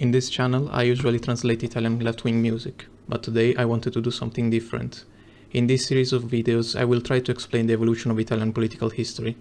In this channel, I usually translate Italian left-wing music, but today I wanted to do something different. In this series of videos, I will try to explain the evolution of Italian political history.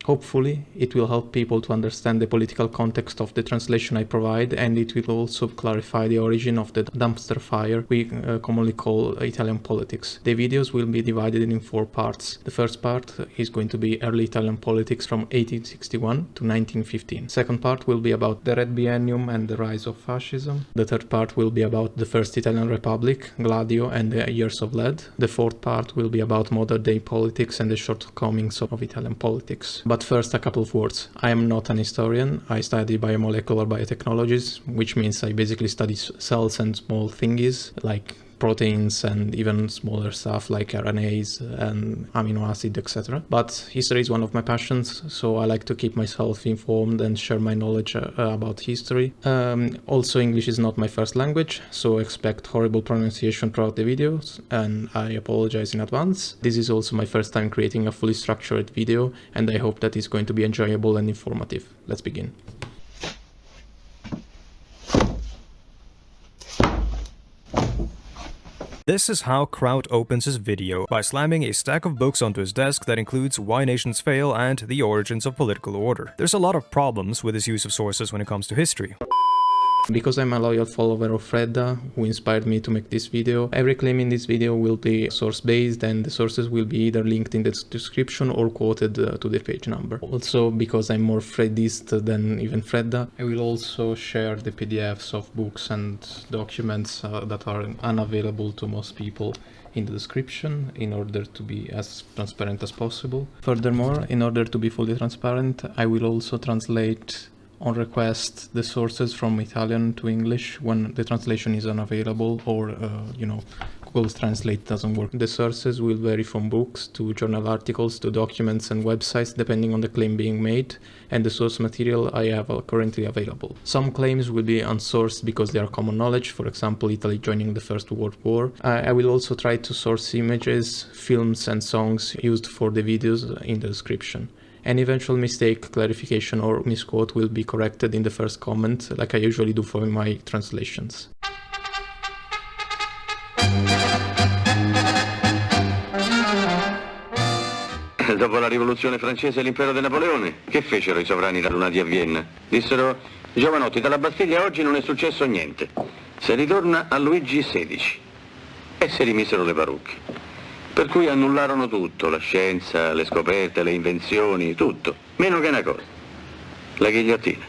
Hopefully, it will help people to understand the political context of the translation I provide, and it will also clarify the origin of the dumpster fire we commonly call Italian politics. The videos will be divided in 4 parts. The first part is going to be early Italian politics from 1861 to 1915. Second part will be about the Red Biennium and the rise of fascism. The third part will be about the First Italian Republic, Gladio and the Years of Lead. The fourth part will be about modern day politics and the shortcomings of Italian politics. But first, a couple of words. I am not an historian. I study biomolecular biotechnologies, which means I basically study cells and small thingies like proteins and even smaller stuff like RNAs and amino acid, etc. But history is one of my passions, so I like to keep myself informed and share my knowledge about history. Also, English is not my first language, so expect horrible pronunciation throughout the videos, and I apologize in advance. This is also my first time creating a fully structured video, and I hope that it's going to be enjoyable and informative. Let's begin. This is how Kraut opens his video, by slamming a stack of books onto his desk that includes Why Nations Fail and The Origins of Political Order. There's a lot of problems with his use of sources when it comes to history. Because I'm a loyal follower of Fredda, who inspired me to make this video, every claim in this video will be source-based, and the sources will be either linked in the description or quoted to the page number. Also, because I'm more Freddist than even Fredda, I will also share the PDFs of books and documents that are unavailable to most people in the description, in order to be as transparent as possible. Furthermore, in order to be fully transparent, I will also translate on request the sources from Italian to English when the translation is unavailable or, Google Translate doesn't work. The sources will vary from books to journal articles to documents and websites depending on the claim being made and the source material I have currently available. Some claims will be unsourced because they are common knowledge, for example Italy joining the First World War. I will also try to source images, films and songs used for the videos in the description. Any eventual mistake, clarification or misquote will be corrected in the first comment, like I usually do for my translations. Dopo la rivoluzione francese e l'impero di Napoleone, che fecero i sovrani radunati a Vienna? Dissero: giovanotti, dalla Bastiglia oggi non è successo niente. Se ritorna a Luigi XVI. E si rimisero le parrucche. Per cui annullarono tutto, la scienza, le scoperte, le invenzioni, tutto, meno che una cosa, la ghigliottina.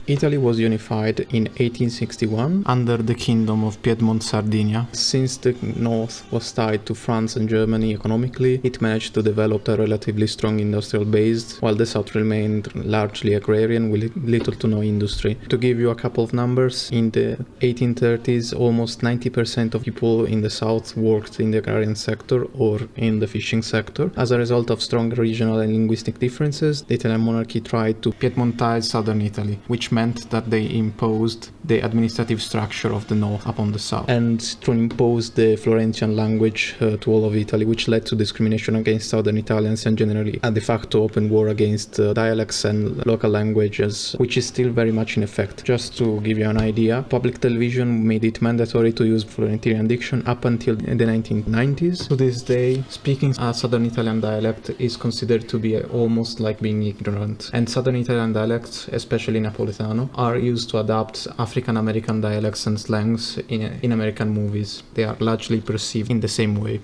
Italy was unified in 1861 under the Kingdom of Piedmont-Sardinia. Since the north was tied to France and Germany economically, it managed to develop a relatively strong industrial base, while the south remained largely agrarian with little to no industry. To give you a couple of numbers, in the 1830s, almost 90% of people in the south worked in the agrarian sector or in the fishing sector. As a result of strong regional and linguistic differences, the Italian monarchy tried to Piedmontize southern Italy, which meant that they imposed the administrative structure of the north upon the south and to impose the Florentian language to all of Italy, which led to discrimination against southern Italians and generally a de facto open war against dialects and local languages, which is still very much in effect. Just to give you an idea, public television made it mandatory to use Florentine diction up until the 1990s. To this day, speaking a southern Italian dialect is considered to be almost like being ignorant, and southern Italian dialects, especially Napoletano, are used to adapt African American dialects and slangs in American movies. They are largely perceived in the same way.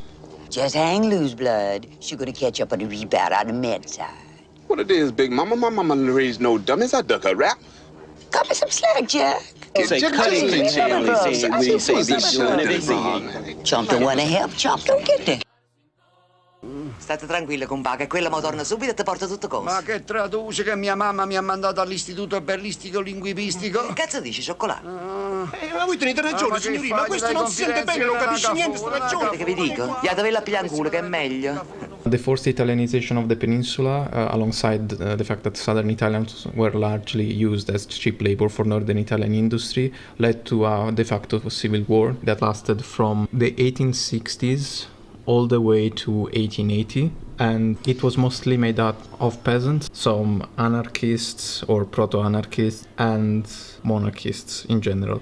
Just hang loose, blood. She's gonna catch up on the rebound on the med side. What it is, Big Mama? My mama raised no dummies. I duck a rap. Cut me some slack, Jack. Say cutting things here when he say be sure everything. Chomp don't wanna help, Chomp don't get there. State tranquille, compà, che quella mo torna subito e ti porta tutto cose. Ma che traduce che mia mamma mi ha mandato all'istituto berlistico linguistico? Che cazzo dici, cioccolato? Ma voi tenete ragione, signorina, ma questo non si sente bene, non capisce niente, sta ragione. Che vi dico? Gli dovella piglianculo, che è meglio. The forced Italianization of the peninsula, alongside the fact that southern Italians were largely used as cheap labor for northern Italian industry, led to a de facto civil war that lasted from the 1860s all the way to 1880. and it was mostly made up of peasants, some anarchists or proto-anarchists, and monarchists in general.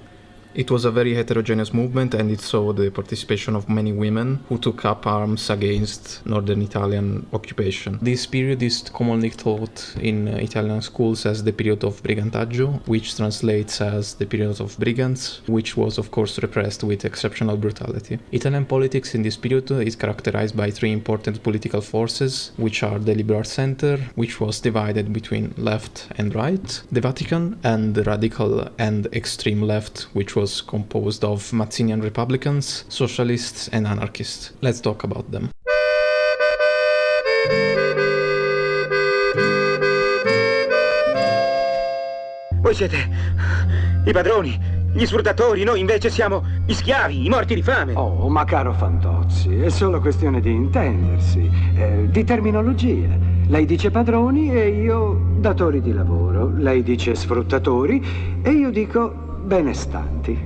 It was a very heterogeneous movement, and it saw the participation of many women who took up arms against northern Italian occupation. This period is commonly taught in Italian schools as the period of brigantaggio, which translates as the period of brigands, which was of course repressed with exceptional brutality. Italian politics in this period is characterized by three important political forces, which are the liberal center, which was divided between left and right, the Vatican, and the radical and extreme left, which was composed of Mazzinian Republicans, Socialists, and Anarchists. Let's talk about them. Voi siete i padroni, gli sfruttatori, noi invece siamo gli schiavi, i morti di fame. Oh, ma caro Fantozzi, è solo questione di intendersi, di terminologia. Lei dice padroni e io datori di lavoro. Lei dice sfruttatori e io dico benestanti.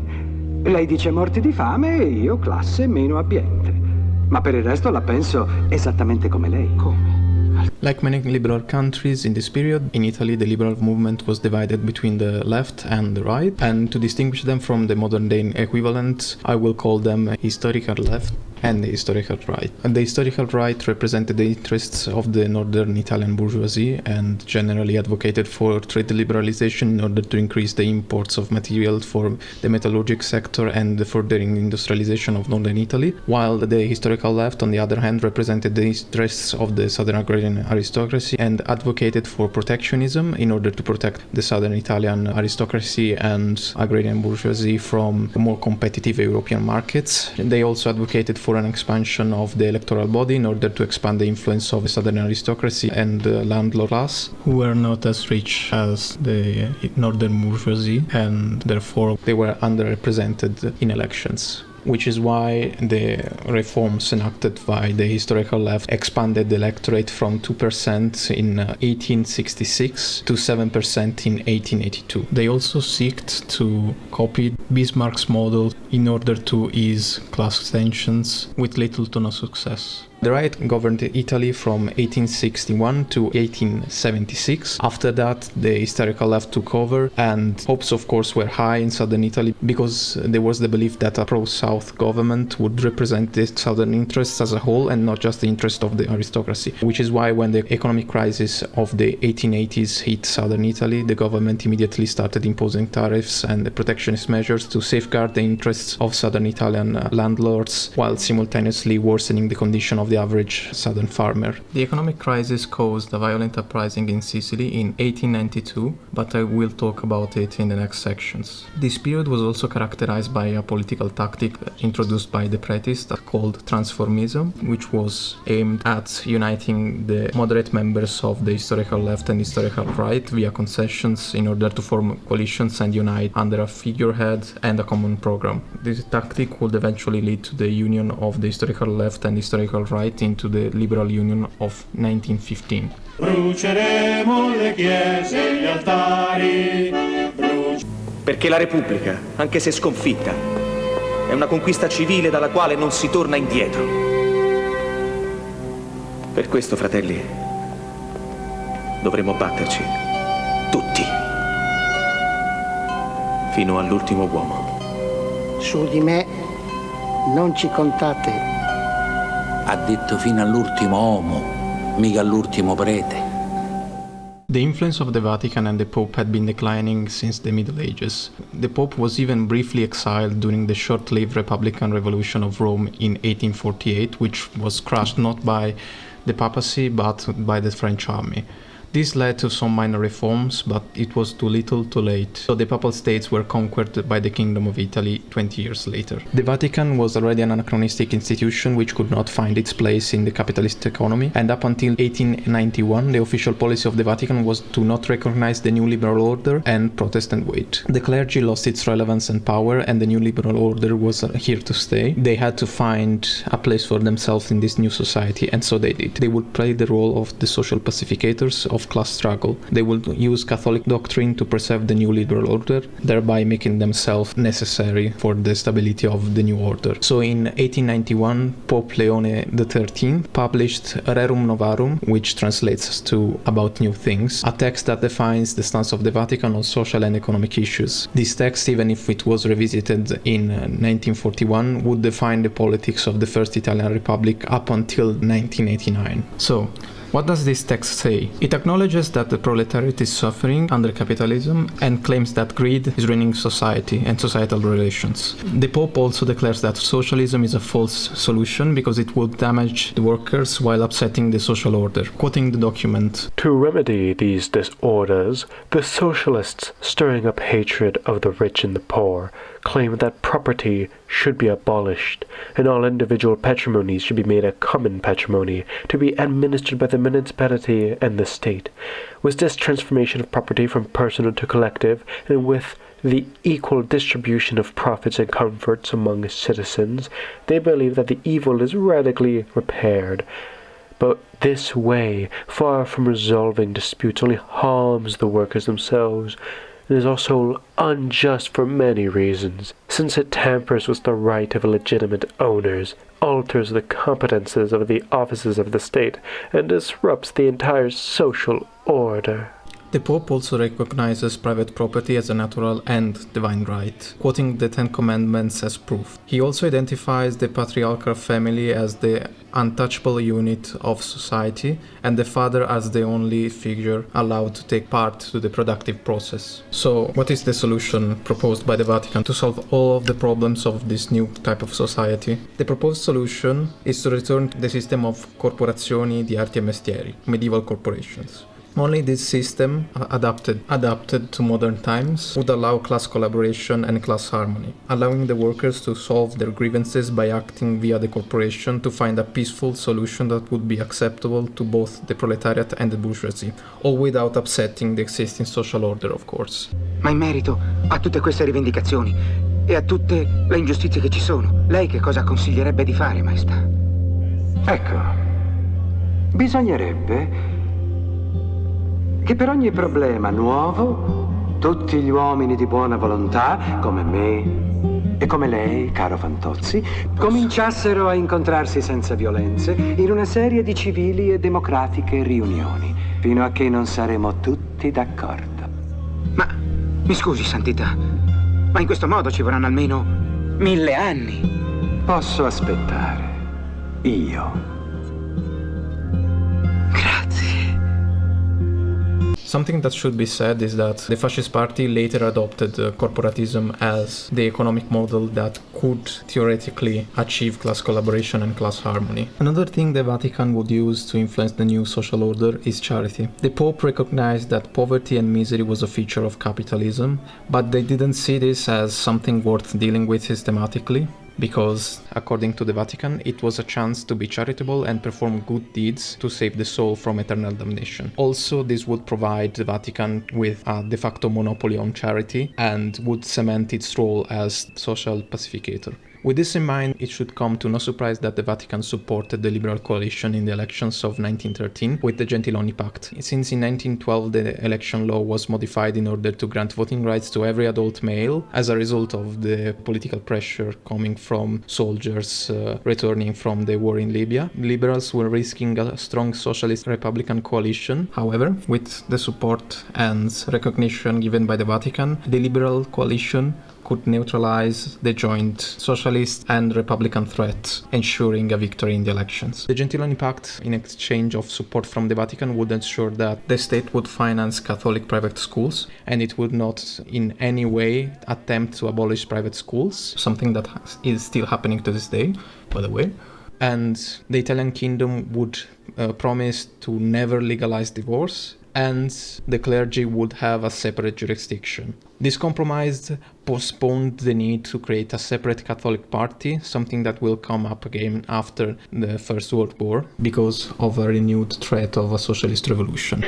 Lei dice morti di fame e io classe meno abbiente. Ma per il resto la penso esattamente come lei. Come? Like many liberal countries in this period, in Italy the liberal movement was divided between the left and the right, and to distinguish them from the modern day equivalent, I will call them historical left and the historical right. And the historical right represented the interests of the northern Italian bourgeoisie and generally advocated for trade liberalization in order to increase the imports of material for the metallurgic sector and the furthering industrialization of northern Italy, while the historical left, on the other hand, represented the interests of the southern agrarian aristocracy and advocated for protectionism in order to protect the southern Italian aristocracy and agrarian bourgeoisie from more competitive European markets. They also advocated for an expansion of the electoral body in order to expand the influence of the southern aristocracy and the landlord class, who were not as rich as the northern bourgeoisie, and therefore they were underrepresented in elections. Which is why the reforms enacted by the historical left expanded the electorate from 2% in 1866 to 7% in 1882. They also sought to copy Bismarck's model in order to ease class tensions, with little to no success. The right governed Italy from 1861 to 1876. After that, the historical left took over, and hopes, of course, were high in southern Italy because there was the belief that a pro-South government would represent the southern interests as a whole and not just the interest of the aristocracy. Which is why when the economic crisis of the 1880s hit southern Italy, the government immediately started imposing tariffs and protectionist measures to safeguard the interests of southern Italian landlords, while simultaneously worsening the condition of the average southern farmer. The economic crisis caused a violent uprising in Sicily in 1892, but I will talk about it in the next sections. This period was also characterized by a political tactic introduced by the Pretists called transformism, which was aimed at uniting the moderate members of the historical left and historical right via concessions in order to form coalitions and unite under a figurehead and a common program. This tactic would eventually lead to the union of the historical left and historical right into the Liberal Union of 1915. Bruceremo le chiese e gli altari. Perché la Repubblica, anche se sconfitta, è una conquista civile dalla quale non si torna indietro. Per questo, fratelli, dovremo batterci, tutti, fino all'ultimo uomo. Su di me non ci contate. Ha detto fino all'ultimo uomo, mica all'ultimo prete. The influence of the Vatican and the Pope had been declining since the Middle Ages. The Pope was even briefly exiled during the short-lived Republican Revolution of Rome in 1848, which was crushed not by the papacy but by the French army. This led to some minor reforms, but it was too little too late, so the Papal States were conquered by the Kingdom of Italy 20 years later. The Vatican was already an anachronistic institution which could not find its place in the capitalist economy, and up until 1891 the official policy of the Vatican was to not recognize the new liberal order and protest and wait. The clergy lost its relevance and power, and the new liberal order was here to stay. They had to find a place for themselves in this new society, and so they did. They would play the role of the social pacificators of of class struggle. They would use Catholic doctrine to preserve the new liberal order, thereby making themselves necessary for the stability of the new order. So in 1891, Pope Leone XIII published Rerum Novarum, which translates to About New Things, a text that defines the stance of the Vatican on social and economic issues. This text, even if it was revisited in 1941, would define the politics of the First Italian Republic up until 1989. So, what does this text say? It acknowledges that the proletariat is suffering under capitalism and claims that greed is ruining society and societal relations. The Pope also declares that socialism is a false solution because it would damage the workers while upsetting the social order. Quoting the document, "To remedy these disorders, the socialists, stirring up hatred of the rich and the poor, claim that property should be abolished, and all individual patrimonies should be made a common patrimony, to be administered by the municipality and the state. With this transformation of property from personal to collective, and with the equal distribution of profits and comforts among citizens, they believe that the evil is radically repaired. But this way, far from resolving disputes, only harms the workers themselves. It is also unjust for many reasons, since it tampers with the right of legitimate owners, alters the competences of the offices of the state, and disrupts the entire social order." The Pope also recognizes private property as a natural and divine right, quoting the Ten Commandments as proof. He also identifies the patriarchal family as the untouchable unit of society and the father as the only figure allowed to take part to the productive process. So, what is the solution proposed by the Vatican to solve all of the problems of this new type of society? The proposed solution is to return to the system of corporazioni di arti e mestieri, medieval corporations. Only this system, adapted to modern times, would allow class collaboration and class harmony, allowing the workers to solve their grievances by acting via the corporation to find a peaceful solution that would be acceptable to both the proletariat and the bourgeoisie, all without upsetting the existing social order, of course. Ma in merito a tutte queste rivendicazioni e a tutte le ingiustizie che ci sono, lei che cosa consiglierebbe di fare, Maestà? Ecco, bisognerebbe che per ogni problema nuovo tutti gli uomini di buona volontà, come me e come lei, caro Fantozzi, cominciassero a incontrarsi senza violenze in una serie di civili e democratiche riunioni, fino a che non saremo tutti d'accordo. Ma, mi scusi, Santità, ma in questo modo ci vorranno almeno 1000 anni. Posso aspettare. Io. Something that should be said is that the Fascist Party later adopted corporatism as the economic model that could theoretically achieve class collaboration and class harmony. Another thing the Vatican would use to influence the new social order is charity. The Pope recognized that poverty and misery was a feature of capitalism, but they didn't see this as something worth dealing with systematically, because, according to the Vatican, it was a chance to be charitable and perform good deeds to save the soul from eternal damnation. Also, this would provide the Vatican with a de facto monopoly on charity and would cement its role as social pacificator. With this in mind, it should come to no surprise that the Vatican supported the Liberal coalition in the elections of 1913 with the Gentiloni Pact. Since in 1912 the election law was modified in order to grant voting rights to every adult male as a result of the political pressure coming from soldiers returning from the war in Libya, liberals were risking a strong socialist-republican coalition. However, with the support and recognition given by the Vatican, the Liberal coalition could neutralize the joint socialist and republican threat, ensuring a victory in the elections. The Gentiloni Pact, in exchange of support from the Vatican, would ensure that the state would finance Catholic private schools, and it would not in any way attempt to abolish private schools, something that is still happening to this day, by the way. And the Italian kingdom would promise to never legalize divorce, and the clergy would have a separate jurisdiction. This compromise postponed the need to create a separate Catholic party, something that will come up again after the First World War, because of a renewed threat of a socialist revolution.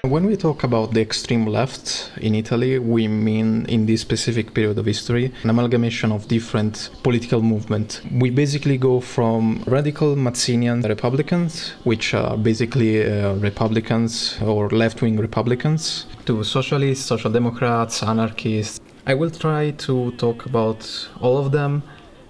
When we talk about the extreme left in Italy, we mean in this specific period of history an amalgamation of different political movements. We basically go from radical Mazzinian Republicans, which are basically Republicans or left-wing Republicans, to socialists, social democrats, anarchists. I will try to talk about all of them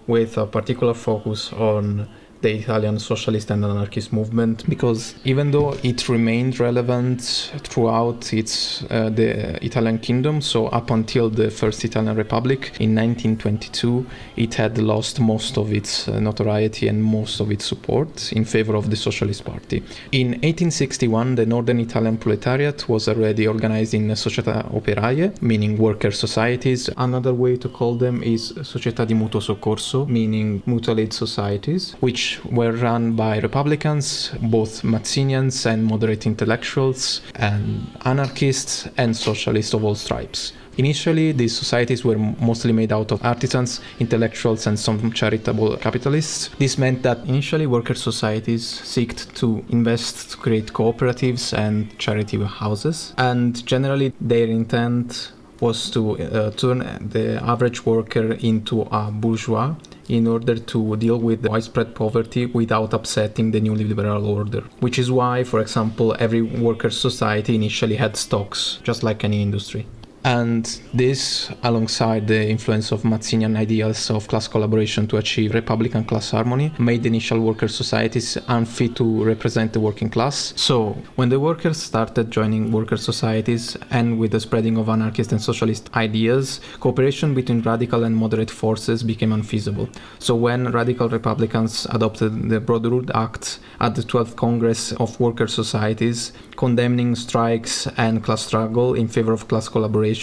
with a particular focus on the Italian socialist and anarchist movement, because even though it remained relevant throughout the Italian kingdom, so up until the First Italian Republic in 1922, it had lost most of its notoriety and most of its support in favor of the Socialist Party. In 1861, the northern Italian proletariat was already organized in società operaie, meaning worker societies. Another way to call them is società di mutuo soccorso, meaning mutual aid societies, which were run by Republicans, both Mazzinians and moderate intellectuals, and anarchists and socialists of all stripes. Initially, these societies were mostly made out of artisans, intellectuals, and some charitable capitalists. This meant that initially worker societies sought to invest to create cooperatives and charity houses, and generally their intent was to turn the average worker into a bourgeois in order to deal with the widespread poverty without upsetting the new liberal order. Which is why, for example, every worker society initially had stocks, just like any industry. And this, alongside the influence of Mazzinian ideals of class collaboration to achieve Republican class harmony, made the initial worker societies unfit to represent the working class. So, when the workers started joining worker societies, and with the spreading of anarchist and socialist ideas, cooperation between radical and moderate forces became unfeasible. So when radical Republicans adopted the Brotherhood Act at the 12th Congress of Worker Societies, condemning strikes and class struggle in favor of class collaboration,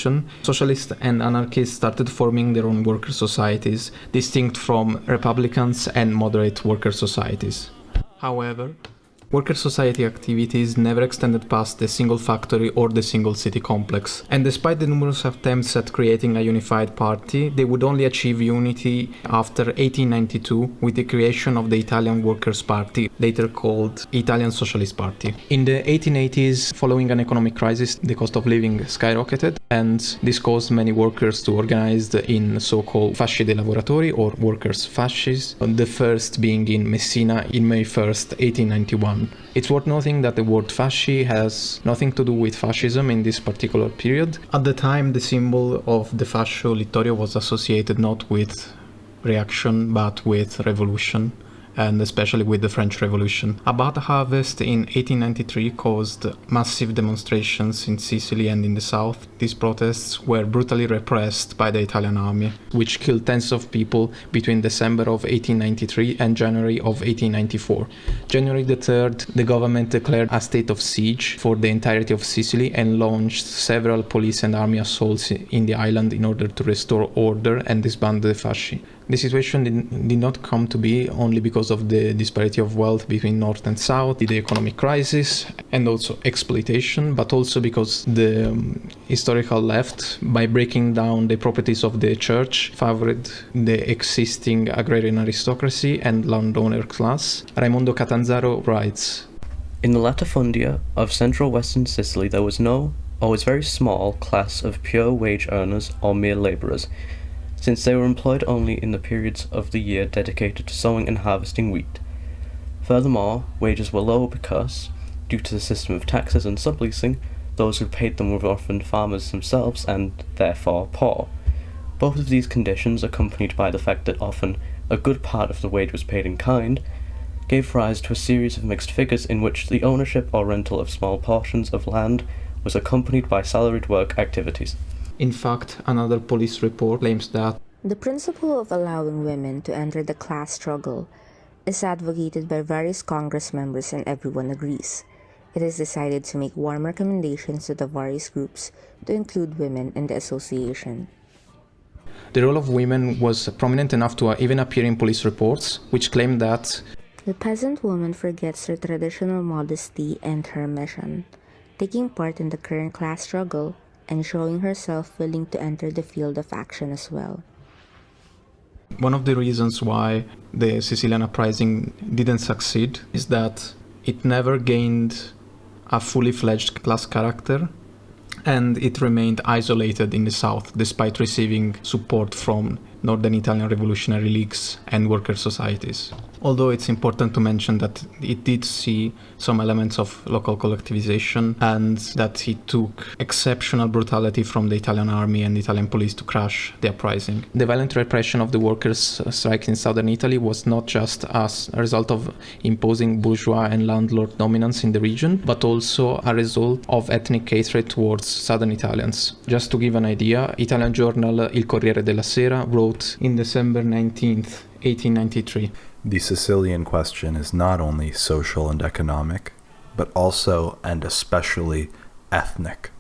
socialists and anarchists started forming their own worker societies, distinct from Republicans and moderate worker societies. However, worker society activities never extended past the single factory or the single city complex, and despite the numerous attempts at creating a unified party, they would only achieve unity after 1892 with the creation of the Italian Workers' Party, later called Italian Socialist Party. In the 1880s, following an economic crisis, the cost of living skyrocketed, and this caused many workers to organize in so-called fasci dei lavoratori, or workers' fascis, the first being in Messina in May 1st, 1891. It's worth noting that the word fasci has nothing to do with fascism in this particular period. At the time, the symbol of the fascio littorio was associated not with reaction but with revolution, and especially with the French Revolution. A bad harvest in 1893 caused massive demonstrations in Sicily and in the south. These protests were brutally repressed by the Italian army, which killed tens of people between December of 1893 and January of 1894. January the 3rd, the government declared a state of siege for the entirety of Sicily and launched several police and army assaults in the island in order to restore order and disband the fasci. The situation did not come to be only because of the disparity of wealth between North and South, the economic crisis, and also exploitation, but also because the historical left, by breaking down the properties of the church, favored the existing agrarian aristocracy and landowner class. Raimondo Catanzaro writes, "In the latifundia of central western Sicily there was no, or was very small, class of pure wage earners or mere labourers, since they were employed only in the periods of the year dedicated to sowing and harvesting wheat. Furthermore, wages were low because, due to the system of taxes and subleasing, those who paid them were often farmers themselves and, therefore, poor. Both of these conditions, accompanied by the fact that often a good part of the wage was paid in kind, gave rise to a series of mixed figures in which the ownership or rental of small portions of land was accompanied by salaried work activities." In fact, another police report claims that the principle of allowing women to enter the class struggle is advocated by various Congress members and everyone agrees. It is decided to make warm recommendations to the various groups to include women in the association. the role of women was prominent enough to even appear in police reports, which claimed that the peasant woman forgets her traditional modesty and her mission, taking part in the current class struggle and showing herself willing to enter the field of action as well. One of the reasons why the Sicilian uprising didn't succeed is that it never gained a fully fledged class character, and it remained isolated in the south despite receiving support from northern Italian revolutionary leagues and worker societies. Although it's important to mention that it did see some elements of local collectivization and that it took exceptional brutality from the Italian army and Italian police to crush the uprising. The violent repression of the workers' strike in southern Italy was not just as a result of imposing bourgeois and landlord dominance in the region, but also a result of ethnic hatred towards southern Italians. Just to give an idea, Italian journal Il Corriere della Sera wrote in December 19th, 1893, "The Sicilian question is not only social and economic, but also and especially ethnic."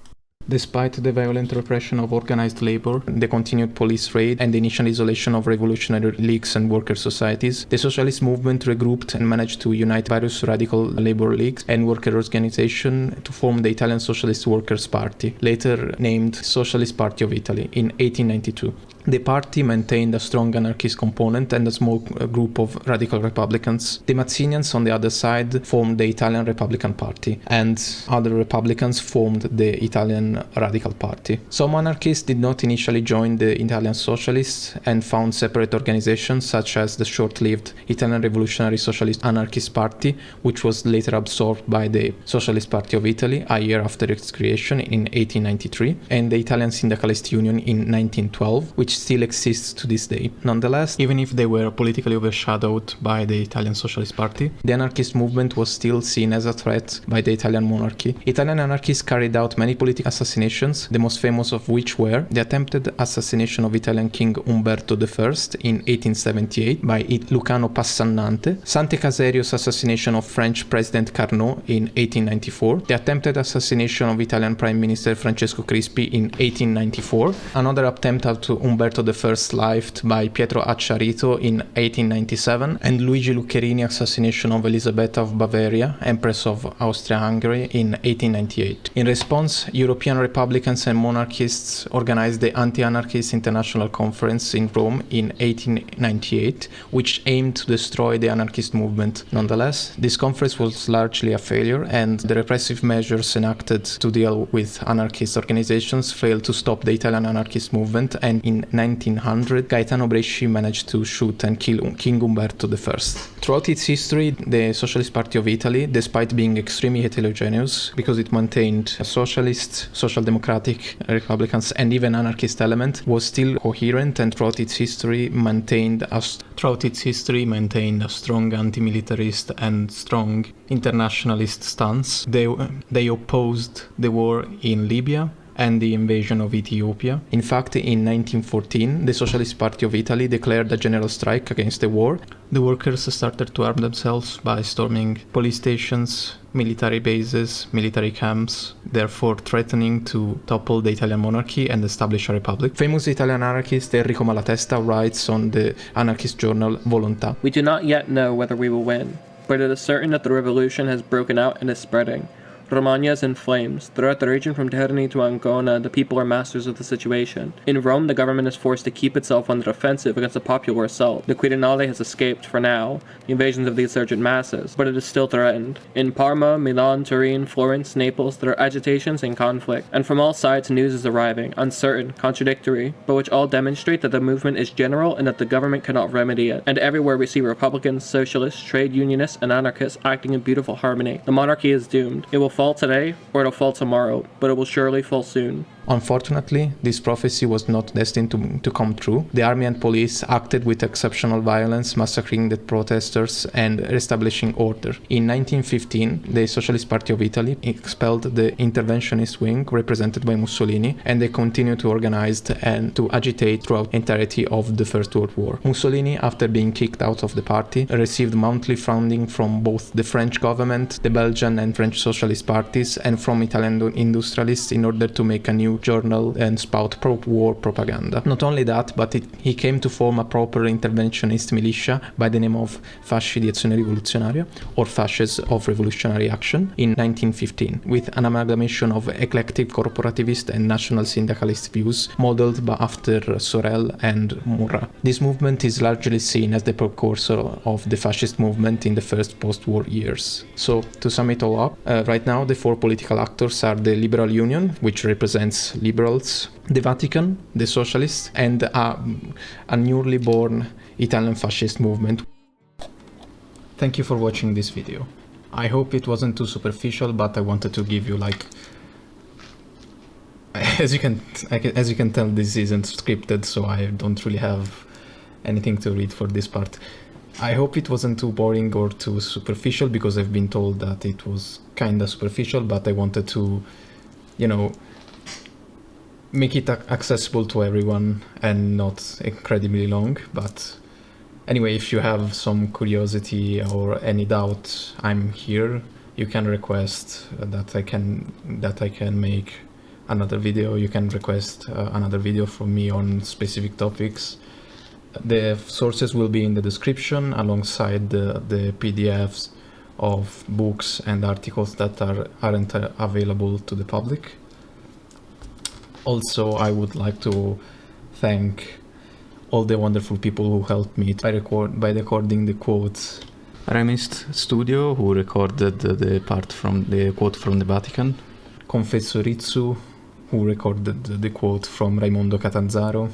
Despite the violent repression of organized labor, the continued police raid, and the initial isolation of revolutionary leagues and worker societies, the socialist movement regrouped and managed to unite various radical labor leagues and worker organizations to form the Italian Socialist Workers' Party, later named Socialist Party of Italy, in 1892. The party maintained a strong anarchist component and a small group of radical Republicans. The Mazzinians, on the other side, formed the Italian Republican Party, and other Republicans formed the Italian Radical Party. Some anarchists did not initially join the Italian Socialists and found separate organizations, such as the short-lived Italian Revolutionary Socialist Anarchist Party, which was later absorbed by the Socialist Party of Italy a year after its creation in 1893, and the Italian Syndicalist Union in 1912, which still exists to this day. Nonetheless, even if they were politically overshadowed by the Italian Socialist Party, the anarchist movement was still seen as a threat by the Italian monarchy. Italian anarchists carried out many political assassinations, the most famous of which were the attempted assassination of Italian King Umberto I in 1878 by Lucano Passannante, Sante Caserio's assassination of French President Carnot in 1894, the attempted assassination of Italian Prime Minister Francesco Crispi in 1894, another attempt at Umberto I's life by Pietro Acciarito in 1897, and Luigi Luccherini assassination of Elisabetta of Bavaria, Empress of Austria-Hungary, in 1898. In response, European Republicans and monarchists organized the Anti-Anarchist International Conference in Rome in 1898, which aimed to destroy the anarchist movement. Nonetheless, this conference was largely a failure, and the repressive measures enacted to deal with anarchist organizations failed to stop the Italian anarchist movement, and in 1900, Gaetano Bresci managed to shoot and kill King Umberto I. Throughout its history, the Socialist Party of Italy, despite being extremely heterogeneous, because it maintained a socialist, social democratic, Republicans, and even anarchist element, was still coherent, and throughout its history maintained a strong anti-militarist and strong internationalist stance. They opposed the war in Libya and the invasion of Ethiopia. In fact, in 1914, the Socialist Party of Italy declared a general strike against the war. The workers started to arm themselves by storming police stations, military bases, military camps, therefore threatening to topple the Italian monarchy and establish a republic. Famous Italian anarchist Enrico Malatesta writes on the anarchist journal Volontà, "We do not yet know whether we will win, but it is certain that the revolution has broken out and is spreading. Romagna is in flames. Throughout the region from Terni to Ancona, the people are masters of the situation. In Rome, the government is forced to keep itself on the defensive against a popular assault. The Quirinale has escaped, for now, the invasions of the insurgent masses, but it is still threatened. In Parma, Milan, Turin, Florence, Naples, there are agitations and conflict, and from all sides news is arriving, uncertain, contradictory, but which all demonstrate that the movement is general and that the government cannot remedy it. And everywhere we see Republicans, Socialists, trade unionists, and anarchists acting in beautiful harmony. The monarchy is doomed. It will fall today, or it'll fall tomorrow, but it will surely fall soon." Unfortunately, this prophecy was not destined to come true. The army and police acted with exceptional violence, massacring the protesters and reestablishing order. In 1915, the Socialist Party of Italy expelled the interventionist wing represented by Mussolini, and they continued to organize and to agitate throughout the entirety of the First World War. Mussolini, after being kicked out of the party, received monthly funding from both the French government, the Belgian and French socialist parties, and from Italian industrialists in order to make a new new journal and spout pro-war propaganda. Not only that, but he came to form a proper interventionist militia by the name of Fasci di Azione Rivoluzionaria, or Fasces of Revolutionary Action, in 1915, with an amalgamation of eclectic corporativist and national syndicalist views modeled after Sorel and Murat. This movement is largely seen as the precursor of the fascist movement in the first post-war years. So, to sum it all up, right now the four political actors are the Liberal Union, which represents liberals, the Vatican, the Socialists, and a newly born Italian fascist movement. Thank you for watching this video. I hope it wasn't too superficial, but I wanted to give you as you can tell, this isn't scripted, so I don't really have anything to read for this part. I hope it wasn't too boring or too superficial, because I've been told that it was kinda superficial, but I wanted to, make it accessible to everyone and not incredibly long. But anyway, if you have some curiosity or any doubt, I'm here. You can request that I can make another video. You can request another video from me on specific topics. The sources will be in the description, alongside the PDFs of books and articles that aren't available to the public. Also, I would like to thank all the wonderful people who helped me by recording the quotes. Remist Studio, who recorded the part from the quote from the Vatican. Confessorizzu, who recorded the quote from Raimondo Catanzaro.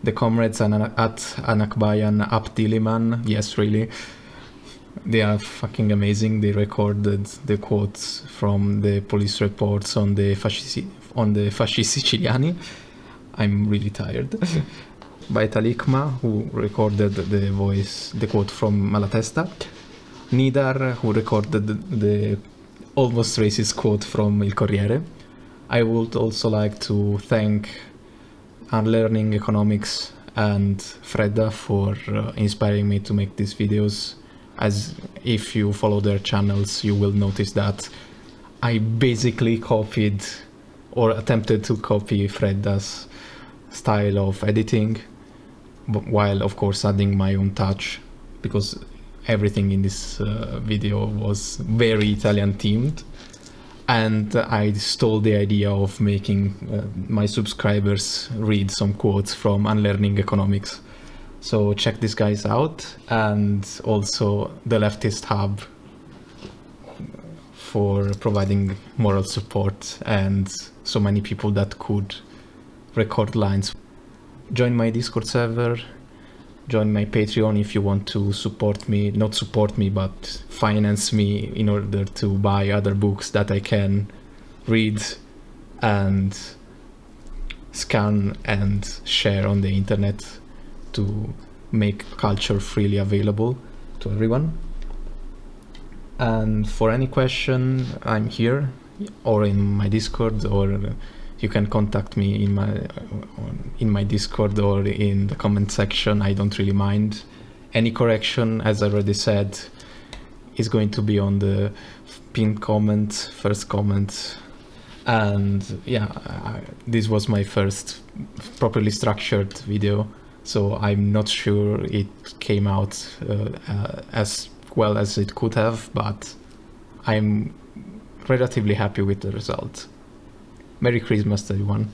The comrades at Anakbayan Abdiliman, yes, really, they are fucking amazing. They recorded the quotes from the police reports on the fasci siciliani. I'm really tired. By Talikma, who recorded the quote from Malatesta. Nidar, who recorded the almost racist quote from Il Corriere. I would also like to thank Unlearning Economics and Fredda for inspiring me to make these videos. As if you follow their channels, you will notice that I basically copied or attempted to copy Fredda's style of editing, while of course adding my own touch, because everything in this video was very Italian themed. And I stole the idea of making my subscribers read some quotes from Unlearning Economics. So check these guys out, and also the Leftist Hub for providing moral support and so many people that could record lines. Join my Discord server, join my Patreon if you want to support me, not support me, but finance me in order to buy other books that I can read and scan and share on the internet to make culture freely available to everyone. And for any question, I'm here, or in my Discord, or you can contact me in my Discord or in the comment section. I don't really mind. Any correction, as I already said, is going to be on the pinned comment, first comment. And yeah, this was my first properly structured video, so I'm not sure it came out as well as it could have, but I'm relatively happy with the result. Merry Christmas, everyone.